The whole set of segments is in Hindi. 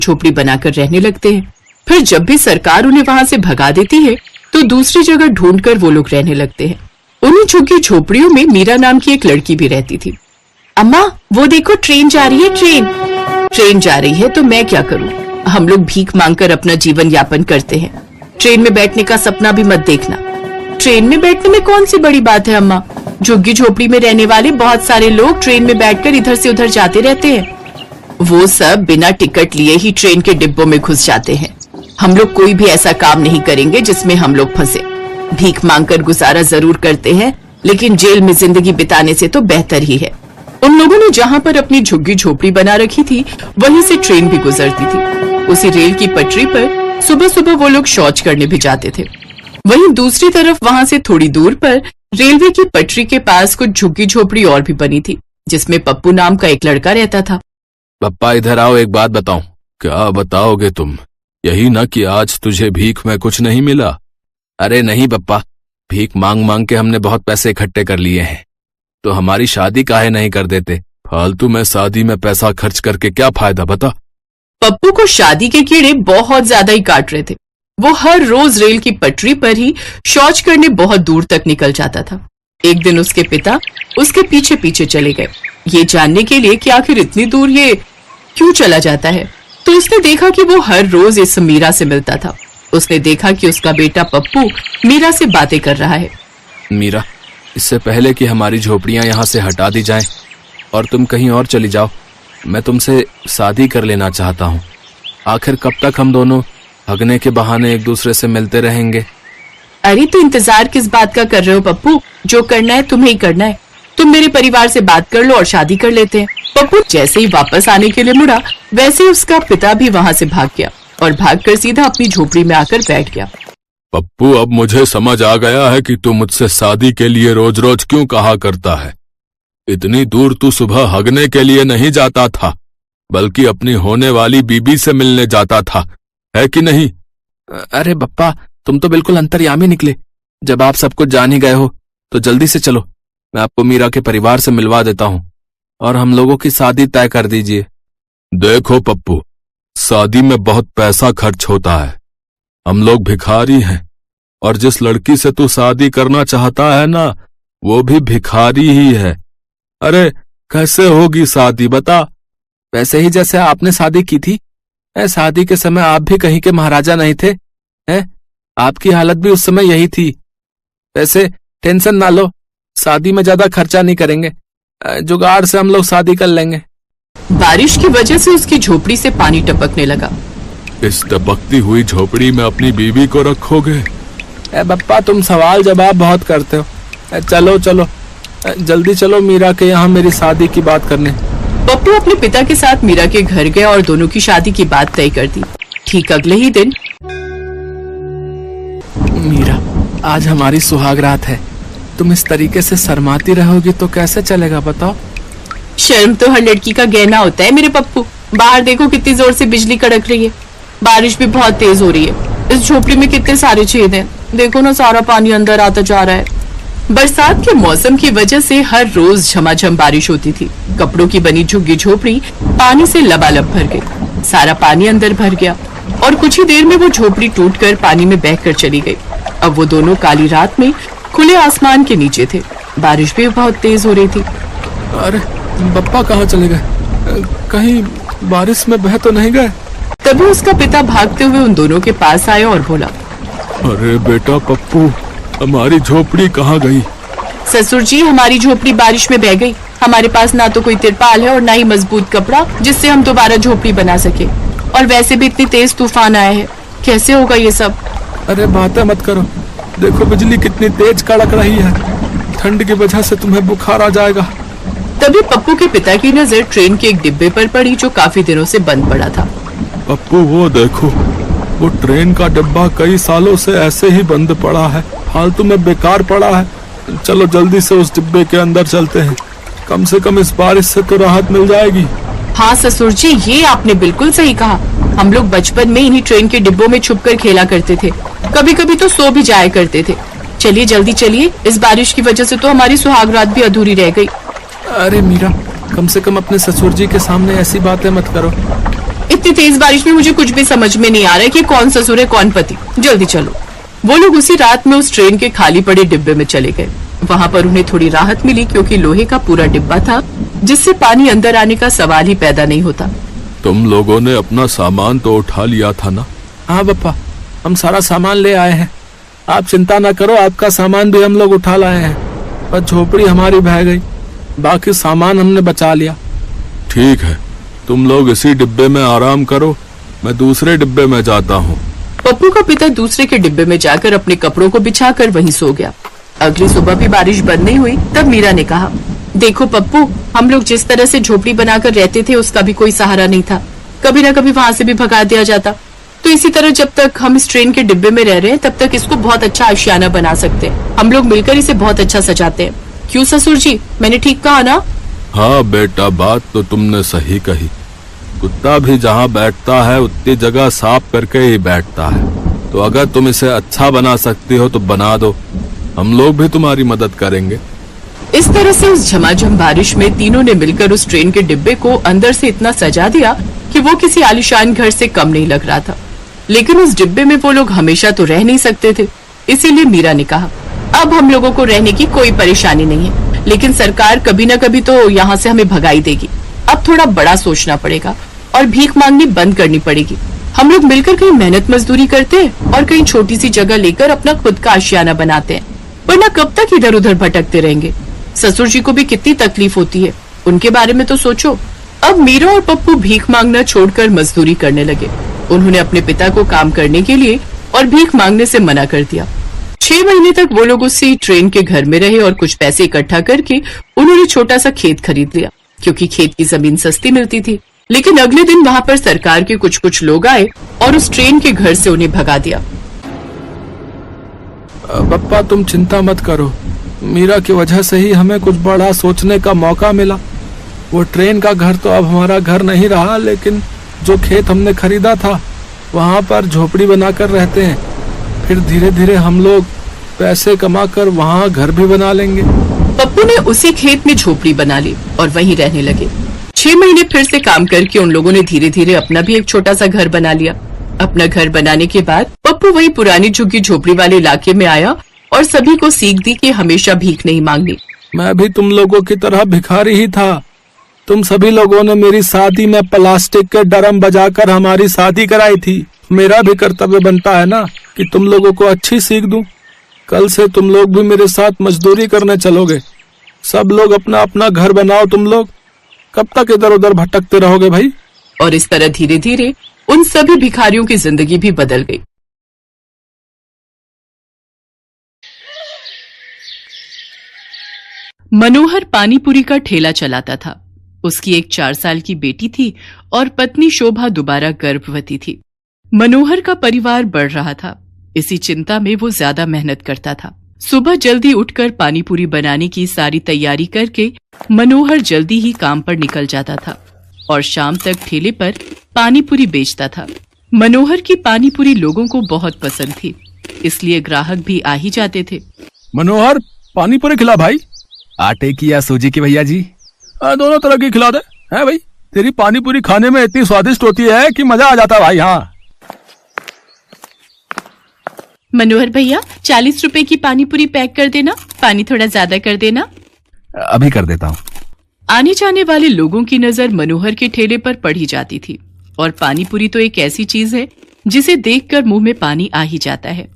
झोपड़ी बनाकर रहने लगते हैं। फिर जब भी सरकार उन्हें वहां से भगा देती है तो दूसरी जगह ढूंढकर वो लोग रहने लगते हैं। उन्हीं झुग्गी झोपड़ियों में मीरा नाम की एक लड़की भी रहती थी। अम्मा, वो देखो ट्रेन जा रही है। ट्रेन जा रही है तो मैं क्या करूं? हम लोग भीख मांगकर अपना जीवन यापन करते हैं। ट्रेन में बैठने का सपना भी मत देखना। ट्रेन में बैठने में कौन सी बड़ी बात है अम्मा? झुग्गी झोपड़ी में रहने वाले बहुत सारे लोग ट्रेन में बैठकर इधर से उधर जाते रहते हैं। वो सब बिना टिकट लिए ही ट्रेन के डिब्बों में घुस जाते हैं। हम लोग कोई भी ऐसा काम नहीं करेंगे जिसमें हम लोग फंसे। भीख मांगकर गुजारा जरूर करते हैं, लेकिन जेल में जिंदगी बिताने से तो बेहतर ही है। उन लोगों ने जहाँ पर अपनी झुग्गी झोपड़ी बना रखी थी वहीं से ट्रेन भी गुजरती थी। उसी रेल की पटरी पर सुबह सुबह वो लोग शौच करने भी जाते थे। वहीं दूसरी तरफ वहां से थोड़ी दूर पर रेलवे की पटरी के पास कुछ झुग्गी झोपड़ी और भी बनी थी, जिसमें पप्पू नाम का एक लड़का रहता था। पप्पा इधर आओ, एक बात बताऊं। क्या बताओगे तुम? यही ना कि आज तुझे भीख में कुछ नहीं मिला? अरे नहीं पप्पा, भीख मांग मांग के हमने बहुत पैसे इकट्ठे कर लिए हैं, तो हमारी शादी काहे नहीं कर देते? फालतू में शादी में पैसा खर्च करके क्या फायदा, बता। पप्पू को शादी के कीड़े बहुत ज्यादा ही काट रहे थे। वो हर रोज रेल की पटरी पर ही शौच करने बहुत दूर तक निकल जाता था। एक दिन उसके पिता उसके पीछे पीछे चले गए, ये जानने के लिए कि आखिर इतनी दूर ये क्यों चला जाता है। तो उसने देखा कि वो हर रोज इस मीरा से मिलता था। उसने देखा कि उसका बेटा पप्पू मीरा से बातें कर रहा है। मीरा, इससे पहले कि हमारी झोपड़ियां यहाँ से हटा दी जाएं और तुम कहीं और चली जाओ, मैं तुमसे शादी कर लेना चाहता हूँ। आखिर कब तक हम दोनों हगने के बहाने एक दूसरे से मिलते रहेंगे? अरे तो इंतजार किस बात का कर रहे हो पप्पू? जो करना है तुम्हें ही करना है। तुम मेरे परिवार से बात कर लो और शादी कर लेते हैं। पप्पू जैसे ही वापस आने के लिए मुड़ा, वैसे उसका पिता भी वहां से भाग गया और भागकर सीधा अपनी झोपड़ी में आकर बैठ गया। पप्पू, अब मुझे समझ आ गया है कि तू मुझसे शादी के लिए रोज रोज क्यों कहा करता है। इतनी दूर तू सुबह हगने के लिए नहीं जाता था, बल्कि अपनी होने वाली बीबी से मिलने जाता था, है कि नहीं? अरे बप्पा, तुम तो बिल्कुल अंतर्यामी निकले। जब आप सब कुछ जान ही गए हो तो जल्दी से चलो, मैं आपको मीरा के परिवार से मिलवा देता हूँ और हम लोगों की शादी तय कर दीजिए। देखो पप्पू, शादी में बहुत पैसा खर्च होता है। हम लोग भिखारी हैं और जिस लड़की से तू शादी करना चाहता है ना, वो भी भिखारी ही है। अरे कैसे होगी शादी, बता। वैसे ही जैसे आपने शादी की थी। शादी के समय आप भी कहीं के महाराजा नहीं थे, हैं? आपकी हालत भी उस समय यही थी। वैसे टेंशन ना लो, शादी में ज्यादा खर्चा नहीं करेंगे, जुगाड़ से हम लोग शादी कर लेंगे। बारिश की वजह से उसकी झोपड़ी से पानी टपकने लगा। इस टपकती हुई झोपड़ी में अपनी बीवी को रखोगे? बप्पा, तुम सवाल जवाब बहुत करते हो। चलो चलो, जल्दी चलो मीरा के यहाँ मेरी शादी की बात करने। पप्पू अपने पिता के साथ मीरा के घर गया और दोनों की शादी की बात तय कर दी। ठीक अगले ही दिन, मीरा, आज हमारी सुहाग रात है। तुम इस तरीके से शर्माती रहोगी तो कैसे चलेगा, बताओ। शर्म तो हर लड़की का गहना होता है मेरे पप्पू। बाहर देखो कितनी जोर से बिजली कड़क रही है, बारिश भी बहुत तेज हो रही है। इस झोपड़ी में कितने सारे छेद हैं, देखो ना, सारा पानी अंदर आता जा रहा है। बरसात के मौसम की वजह से हर रोज झमाझम बारिश होती थी। कपड़ों की बनी झुग्गी झोपड़ी पानी से लबालब भर गई। सारा पानी अंदर भर गया और कुछ ही देर में वो झोपड़ी टूटकर पानी में बहकर चली गई। अब वो दोनों काली रात में खुले आसमान के नीचे थे। बारिश भी बहुत तेज हो रही थी। अरे बप्पा कहाँ चले गए? कहीं बारिश में बह तो नहीं गए? तभी उसका पिता भागते हुए उन दोनों के पास आया और बोला, अरे बेटा पप्पू, हमारी झोपड़ी कहाँ गई? ससुर जी, हमारी झोपड़ी बारिश में बह गई। हमारे पास ना तो कोई तिरपाल है और ना ही मजबूत कपड़ा जिससे हम दोबारा झोपड़ी बना सके। और वैसे भी इतनी तेज तूफान आया है, कैसे होगा ये सब? अरे बातें मत करो, देखो बिजली कितनी तेज कड़क रही है। ठंड की वजह से तुम्हें बुखार आ जाएगा। तभी पप्पू के पिता की नजर ट्रेन के एक डिब्बे पर पड़ी जो काफी दिनों से बंद पड़ा था। पप्पू, वो देखो, वो ट्रेन का डिब्बा कई सालों से ऐसे ही बंद पड़ा है, फालतू में बेकार पड़ा है। चलो जल्दी से उस डिब्बे के अंदर चलते हैं, कम से कम इस बारिश से तो राहत मिल जाएगी। हाँ ससुर जी, ये आपने बिल्कुल सही कहा। हम लोग बचपन में इन्हीं ट्रेन के डिब्बों में छुपकर खेला करते थे, कभी कभी तो सो भी जाया करते थे। चलिए जल्दी चलिए, इस बारिश की वजह से तो हमारी सुहाग रात भी अधूरी रह गई। अरे मीरा, कम से कम अपने ससुर जी के सामने ऐसी बातें मत करो। इतनी तेज बारिश में मुझे कुछ भी समझ में नहीं आ रहा है कि कौन ससुर है कौन पति। जल्दी चलो। वो लोग उसी रात में उस ट्रेन के खाली पड़े डिब्बे में चले गए। वहाँ पर उन्हें थोड़ी राहत मिली क्योंकि लोहे का पूरा डिब्बा था जिससे पानी अंदर आने का सवाल ही पैदा नहीं होता। तुम लोगों ने अपना सामान तो उठा लिया था ना? हाँ पापा, हम सारा सामान ले आए हैं। आप चिंता न करो, आपका सामान भी हम लोग उठा लाए हैं। पर झोपड़ी हमारी बह गई, बाकी सामान हमने बचा लिया। ठीक है, तुम लोग इसी डिब्बे में आराम करो, मैं दूसरे डिब्बे में जाता हूँ। पप्पू का पिता दूसरे के डिब्बे में जाकर अपने कपड़ों को बिछाकर वहीं सो गया। अगली सुबह भी बारिश बंद नहीं हुई। तब मीरा ने कहा, देखो पप्पू, हम लोग जिस तरह से झोपड़ी बनाकर रहते थे उसका भी कोई सहारा नहीं था। कभी ना कभी वहाँ से भी भगा दिया जाता। तो इसी तरह जब तक हम इस ट्रेन के डिब्बे में रह रहे हैं तब तक इसको बहुत अच्छा आशियाना बना सकते हैं। हम लोग मिलकर इसे बहुत अच्छा सजाते हैं। क्यों ससुर जी, मैंने ठीक कहा ना? हाँ बेटा, बात तो तुमने सही कही। कुत्ता भी जहाँ बैठता है उतनी जगह साफ करके ही बैठता है। तो अगर तुम इसे अच्छा बना सकती हो तो बना दो, हम लोग भी तुम्हारी मदद करेंगे। इस तरह से उस झमाझम बारिश में तीनों ने मिलकर उस ट्रेन के डिब्बे को अंदर से इतना सजा दिया कि वो किसी आलीशान घर से कम नहीं लग रहा था। लेकिन उस डिब्बे में वो लोग हमेशा तो रह नहीं सकते थे। इसीलिए मीरा ने कहा, अब हम लोगों को रहने की कोई परेशानी नहीं है, लेकिन सरकार कभी न कभी तो यहाँ से हमें भगाई देगी। अब थोड़ा बड़ा सोचना पड़ेगा और भीख मांगनी बंद करनी पड़ेगी। हम लोग मिलकर कहीं मेहनत मजदूरी करते हैं और कहीं छोटी सी जगह लेकर अपना खुद का आशियाना बनाते हैं, वरना कब तक इधर उधर भटकते रहेंगे। ससुर जी को भी कितनी तकलीफ होती है, उनके बारे में तो सोचो। अब मीरा और पप्पू भीख मांगना छोड़कर मजदूरी करने लगे। उन्होंने अपने पिता को काम करने के लिए और भीख मांगने से मना कर दिया। 6 महीने तक वो लोग उसी ट्रेन के घर में रहे और कुछ पैसे इकट्ठा करके उन्होंने छोटा सा खेत खरीद लिया, क्योंकि खेत की जमीन सस्ती मिलती थी। लेकिन अगले दिन वहाँ पर सरकार के कुछ लोग आए और उस ट्रेन के घर से उन्हें भगा दिया। पप्पा तुम चिंता मत करो, मीरा की वजह से ही हमें कुछ बड़ा सोचने का मौका मिला। वो ट्रेन का घर तो अब हमारा घर नहीं रहा, लेकिन जो खेत हमने खरीदा था वहाँ पर झोपड़ी बनाकर रहते हैं। फिर धीरे धीरे हम लोग पैसे कमाकर वहाँ घर भी बना लेंगे। पप्पू ने उसी खेत में झोपड़ी बना ली और वहीं रहने लगे। 6 महीने फिर से काम करके उन लोगों ने धीरे धीरे अपना भी एक छोटा सा घर बना लिया। अपना घर बनाने के बाद पप्पू वही पुरानी झुग्गी झोपड़ी वाले इलाके में आया और सभी को सीख दी कि हमेशा भीख नहीं मांगनी। मैं भी तुम लोगों की तरह भिखारी ही था। तुम सभी लोगों ने मेरी शादी में प्लास्टिक के ड्रम बजाकर हमारी शादी कराई थी। मेरा भी कर्तव्य बनता है ना कि तुम लोगों को अच्छी सीख दूं। कल से तुम लोग भी मेरे साथ मजदूरी करने चलोगे। सब लोग अपना अपना घर बनाओ। तुम लोग कब तक इधर उधर भटकते रहोगे भाई? और इस तरह धीरे धीरे उन सभी भिखारियों की जिंदगी भी बदल गई। मनोहर पानीपुरी का ठेला चलाता था। उसकी एक 4 साल की बेटी थी और पत्नी शोभा दोबारा गर्भवती थी। मनोहर का परिवार बढ़ रहा था, इसी चिंता में वो ज्यादा मेहनत करता था। सुबह जल्दी उठकर पानीपुरी बनाने की सारी तैयारी करके मनोहर जल्दी ही काम पर निकल जाता था और शाम तक ठेले पर पानीपुरी बेचता था। मनोहर की पानीपुरी लोगों को बहुत पसंद थी, इसलिए ग्राहक भी आ ही जाते थे। मनोहर पानीपुरी खिला भाई। आटे की या सूजी की भैया जी? दोनों तरह की खिला दे। है भाई, तेरी पानीपुरी खाने में इतनी स्वादिष्ट होती है कि मजा आ जाता है भाई। हाँ मनोहर भैया 40 रुपए की पानीपुरी पैक कर देना, पानी थोड़ा ज्यादा कर देना। अभी कर देता हूँ। आने जाने वाले लोगों की नजर मनोहर के ठेले पर पड़ी जाती थी और पानीपुरी तो एक ऐसी चीज है जिसे देखकर मुंह में पानी आ ही जाता है।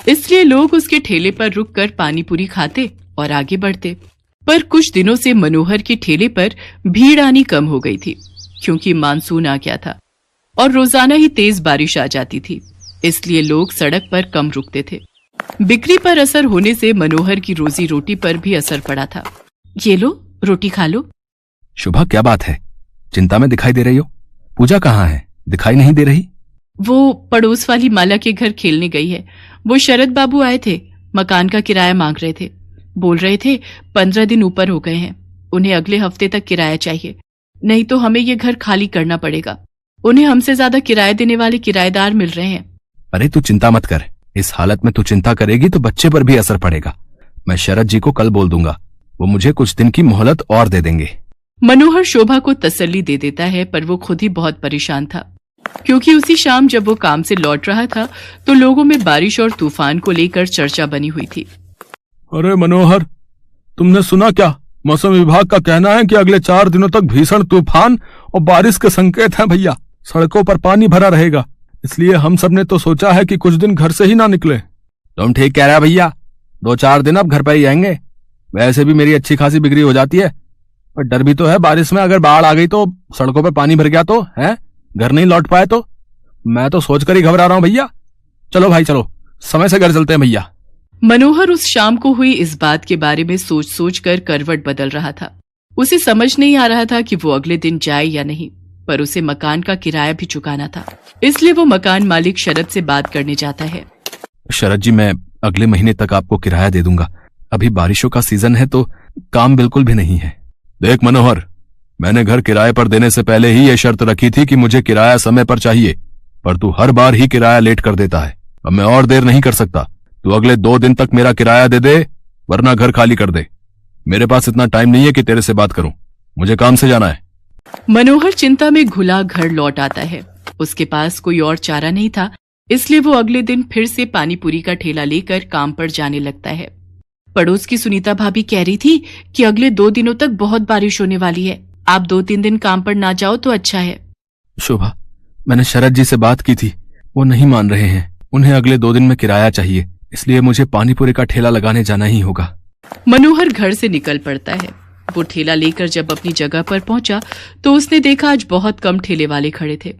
इसलिए लोग उसके ठेले पर रुककर पानीपुरी खाते और आगे बढ़ते। पर कुछ दिनों से मनोहर के ठेले पर भीड़ आनी कम हो गई थी, क्योंकि मानसून आ गया था और रोजाना ही तेज बारिश आ जाती थी, इसलिए लोग सड़क पर कम रुकते थे। बिक्री पर असर होने से मनोहर की रोजी रोटी पर भी असर पड़ा था। ये लो, रोटी खा लो। शुभा, क्या बात है? चिंता में दिखाई दे रही हो। पूजा कहाँ है? दिखाई नहीं दे रही। वो पड़ोस वाली माला के घर खेलने गई है। वो शरद बाबू आए थे, मकान का किराया मांग रहे थे। बोल रहे थे 15 दिन ऊपर हो गए हैं, उन्हें अगले हफ्ते तक किराया चाहिए, नहीं तो हमें ये घर खाली करना पड़ेगा। उन्हें हमसे ज्यादा किराया देने वाले किराएदार मिल रहे हैं। अरे तू चिंता मत कर। इस हालत में तू चिंता करेगी तो बच्चे पर भी असर पड़ेगा। मैं शरद जी को कल बोल दूंगा, वो मुझे कुछ दिन की मोहलत और दे देंगे। मनोहर शोभा को तसल्ली दे देता है, पर वो खुद ही बहुत परेशान था, क्योंकि उसी शाम जब वो काम से लौट रहा था तो लोगों में बारिश और तूफान को लेकर चर्चा बनी हुई थी। अरे मनोहर, तुमने सुना क्या? मौसम विभाग का कहना है कि अगले 4 दिनों तक भीषण तूफान और बारिश के संकेत हैं भैया। सड़कों पर पानी भरा रहेगा, इसलिए हम सब ने तो सोचा है कि कुछ दिन घर से ही ना निकले। तुम ठीक कह रहे हो भैया, 2-4 दिन अब घर पर ही आएंगे। वैसे भी मेरी अच्छी खासी बिक्री हो जाती है, पर डर भी तो है बारिश में अगर बाढ़ आ गई तो, सड़कों पर पानी भर गया तो, है घर नहीं लौट पाए तो। मैं तो सोचकर ही घबरा रहा हूं भैया। चलो भाई चलो, समय से घर चलते हैं भैया। मनोहर उस शाम को हुई इस बात के बारे में सोच सोच कर करवट बदल रहा था। उसे समझ नहीं आ रहा था कि वो अगले दिन जाए या नहीं, पर उसे मकान का किराया भी चुकाना था, इसलिए वो मकान मालिक शरद से बात करने जाता है। शरद जी, मैं अगले महीने तक आपको किराया दे दूंगा। अभी बारिशों का सीजन है तो काम बिल्कुल भी नहीं है। देख मनोहर, मैंने घर किराए पर देने से पहले ही ये शर्त रखी थी कि मुझे किराया समय पर चाहिए, पर तू हर बार ही किराया लेट कर देता है। अब मैं और देर नहीं कर सकता। तू अगले 2 दिन तक मेरा किराया दे दे, वरना घर खाली कर दे। मेरे पास इतना टाइम नहीं है कि तेरे से बात करूं, मुझे काम से जाना है। मनोहर चिंता में घुला घर लौट आता है। उसके पास कोई और चारा नहीं था, इसलिए वो अगले दिन फिर से पानी पूरी का ठेला लेकर काम पर जाने लगता है। पड़ोस की सुनीता भाभी कह रही थी कि अगले 2 दिनों तक बहुत बारिश होने वाली है, आप 2-3 दिन काम पर ना जाओ तो अच्छा है। शोभा, मैंने शरद जी से बात की थी, वो नहीं मान रहे हैं। उन्हें अगले 2 दिन में किराया चाहिए, इसलिए मुझे पानीपुरी का ठेला लगाने जाना ही होगा। मनोहर घर से निकल पड़ता है। वो ठेला लेकर जब अपनी जगह पर पहुंचा तो उसने देखा आज बहुत कम ठेले वाले खड़े थे।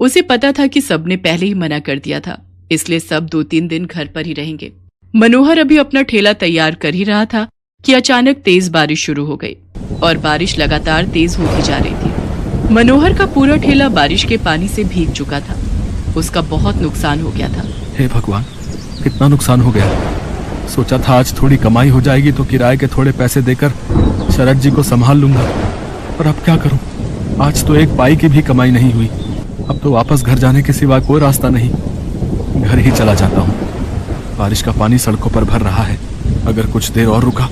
उसे पता था कि सबने पहले ही मना कर दिया था, इसलिए सब 2-3 दिन घर पर ही रहेंगे। मनोहर अभी अपना ठेला तैयार कर ही रहा था कि अचानक तेज बारिश शुरू हो गई और बारिश लगातार तेज होती जा रही थी। मनोहर का पूरा ठेला बारिश के पानी से भीग चुका था। उसका बहुत नुकसान हो गया था। हे भगवान, कितना नुकसान हो गया। सोचा था आज थोड़ी कमाई हो जाएगी तो किराए के थोड़े पैसे देकर शरद जी को संभाल लूंगा, पर अब क्या करूं? आज तो 1 पाई की भी कमाई नहीं हुई। अब तो वापस घर जाने के सिवा कोई रास्ता नहीं। घर ही चला जाता हूं। बारिश का पानी सड़कों पर भर रहा है, अगर कुछ देर और रुका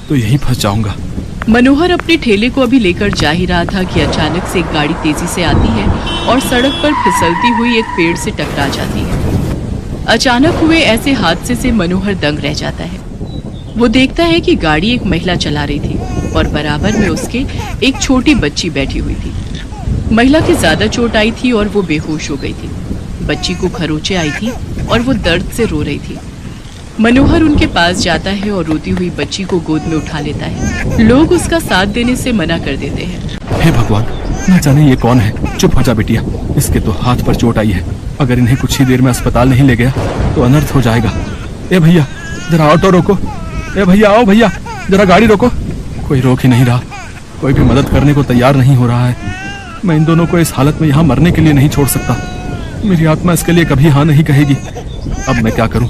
तो यहीं फंस जाऊंगा। मनोहर अपने ठेले को अभी लेकर जा ही रहा था कि अचानक से एक गाड़ी तेजी से आती है और सड़क पर फिसलती हुई एक पेड़ से टकरा जाती है। अचानक हुए ऐसे हादसे से मनोहर दंग रह जाता है। वो देखता है कि गाड़ी एक महिला चला रही थी और बराबर में उसके एक छोटी बच्ची बैठी हुई थी। महिला की ज्यादा चोट आई थी और वो बेहोश हो गई थी। बच्ची को खरोंचे आई थी और वो दर्द से रो रही थी। मनोहर उनके पास जाता है और रोती हुई बच्ची को गोद में उठा लेता है। लोग उसका साथ देने से मना कर देते हैं। हे भगवान, न जाने ये कौन है। चुप हो जा बेटिया, इसके तो हाथ पर चोट आई है। अगर इन्हें कुछ ही देर में अस्पताल नहीं ले गया तो अनर्थ हो जाएगा। ए भैया, जरा ऑटो रोको। ए भैया, आओ भैया, जरा गाड़ी रोको। कोई रोक ही नहीं रहा, कोई भी मदद करने को तैयार नहीं हो रहा है। मैं इन दोनों को इस हालत में यहाँ मरने के लिए नहीं छोड़ सकता। मेरी आत्मा इसके लिए कभी हाँ नहीं कहेगी। अब मैं क्या करूं?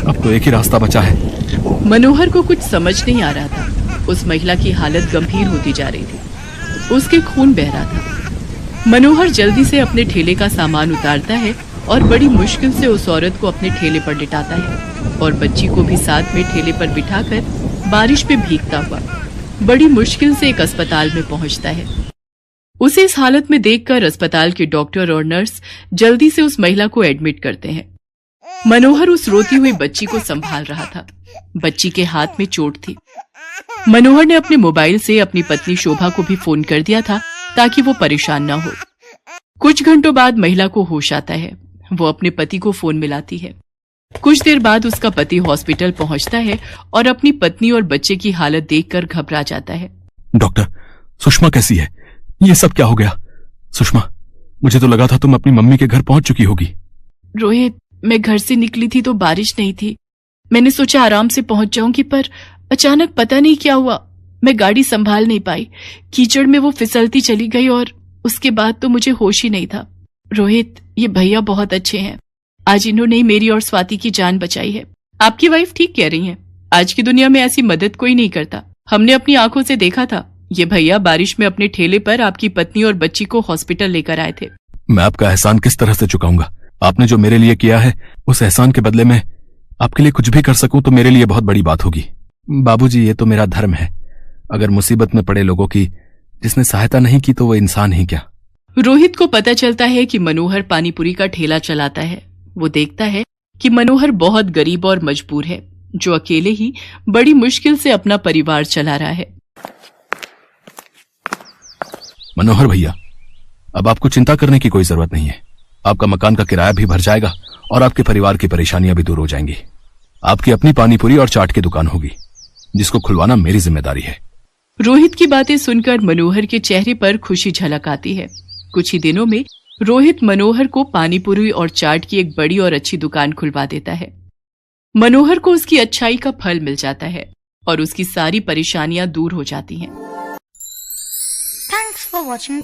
अब तो एक ही रास्ता बचा है। मनोहर को कुछ समझ नहीं आ रहा था। उस महिला की हालत गंभीर होती जा रही थी। उसके खून बह रहा था। मनोहर जल्दी से अपने ठेले का सामान उतारता है और बड़ी मुश्किल से उस औरत को अपने ठेले पर लिटाता है और बच्ची को भी साथ में ठेले पर बिठाकर बारिश में भीगता हुआ बड़ी मुश्किल से एक अस्पताल में पहुंचता है। उसे इस हालत में देखकर अस्पताल के डॉक्टर और नर्स जल्दी से उस महिला को एडमिट करते हैं। मनोहर उस रोती हुई बच्ची को संभाल रहा था। बच्ची के हाथ में चोट थी। मनोहर ने अपने मोबाइल से अपनी पत्नी शोभा को भी फोन कर दिया था ताकि वो परेशान न हो। कुछ घंटों बाद महिला को होश आता है। वो अपने पति को फोन मिलाती है। कुछ देर बाद उसका पति हॉस्पिटल पहुंचता है और अपनी पत्नी और बच्चे की हालत देखकर घबरा जाता है। डॉक्टर, सुषमा कैसी है? ये सब क्या हो गया? सुषमा, मुझे तो लगा था तुम अपनी मम्मी के घर पहुंच चुकी होगी। रोहित, मैं घर से निकली थी तो बारिश नहीं थी। मैंने सोचा आराम से पहुंच जाऊंगी, पर अचानक पता नहीं क्या हुआ, मैं गाड़ी संभाल नहीं पाई। कीचड़ में वो फिसलती चली गई और उसके बाद तो मुझे होश ही नहीं था। रोहित, ये भैया बहुत अच्छे हैं। आज इन्होंने ही मेरी और स्वाति की जान बचाई है। आपकी वाइफ ठीक कह रही हैं। आज की दुनिया में ऐसी मदद कोई नहीं करता। हमने अपनी आंखों से देखा था। ये भैया बारिश में अपने ठेले पर आपकी पत्नी और बच्ची को हॉस्पिटल लेकर आए थे। मैं आपका एहसान किस तरह से चुकाऊंगा? आपने जो मेरे लिए किया है, उस एहसान के बदले में आपके लिए कुछ भी कर सकूं तो मेरे लिए बहुत बड़ी बात होगी। बाबूजी, ये तो मेरा धर्म है। अगर मुसीबत में पड़े लोगों की जिसने सहायता नहीं की तो वो इंसान ही क्या। रोहित को पता चलता है कि मनोहर पानीपुरी का ठेला चलाता है। वो देखता है कि मनोहर बहुत गरीब और मजबूर है, जो अकेले ही बड़ी मुश्किल से अपना परिवार चला रहा है। मनोहर भैया, अब आपको चिंता करने की कोई जरूरत नहीं है। आपका मकान का किराया भी भर जाएगा और आपके परिवार की परेशानियां भी दूर हो जाएंगी। आपकी अपनी पानीपुरी और चाट की दुकान होगी, जिसको खुलवाना मेरी जिम्मेदारी है। रोहित की बातें सुनकर मनोहर के चेहरे पर खुशी झलक आती है। कुछ ही दिनों में रोहित मनोहर को पानीपुरी और चाट की एक बड़ी और अच्छी दुकान खुलवा देता है। मनोहर को उसकी अच्छाई का फल मिल जाता है और उसकी सारी परेशानियां दूर हो जाती हैं। Thanks for watching.